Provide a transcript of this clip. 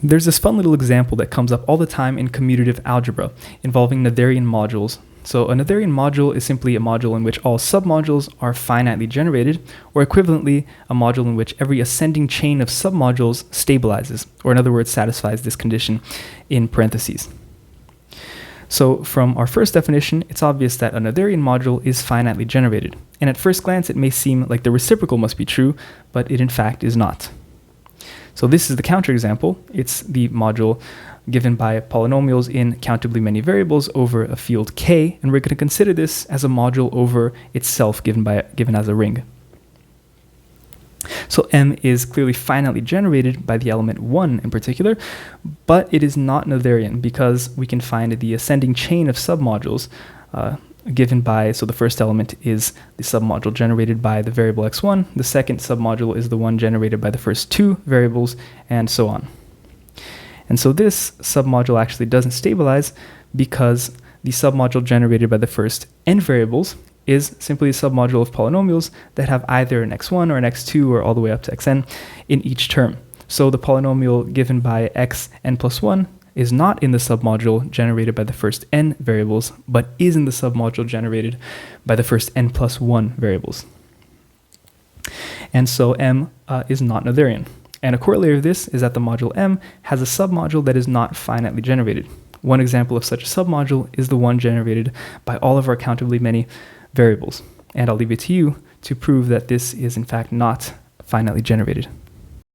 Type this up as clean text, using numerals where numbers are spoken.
There's this fun little example that comes up all the time in commutative algebra involving Noetherian modules. So a Noetherian module is simply a module in which all submodules are finitely generated, or equivalently, a module in which every ascending chain of submodules stabilizes, or in other words, satisfies this condition in parentheses. So from our first definition, it's obvious that a Noetherian module is finitely generated. And at first glance, it may seem like the reciprocal must be true, but it in fact is not. So this is the counterexample. It's the module given by polynomials in countably many variables over a field K, and we're going to consider this as a module over itself given as a ring. So M is clearly finitely generated by the element 1 in particular, but it is not Noetherian because we can find the ascending chain of submodules given by, so the first element is the submodule generated by the variable x1, the second submodule is the one generated by the first two variables, and so on. And so this submodule actually doesn't stabilize because the submodule generated by the first n variables is simply a submodule of polynomials that have either an x1 or an x2 or all the way up to xn in each term. So the polynomial given by xn plus 1 is not in the submodule generated by the first n variables, but is in the submodule generated by the first n plus 1 variables. And so M is not Noetherian. And a corollary of this is that the module M has a submodule that is not finitely generated. One example of such a submodule is the one generated by all of our countably many variables. And I'll leave it to you to prove that this is in fact not finitely generated.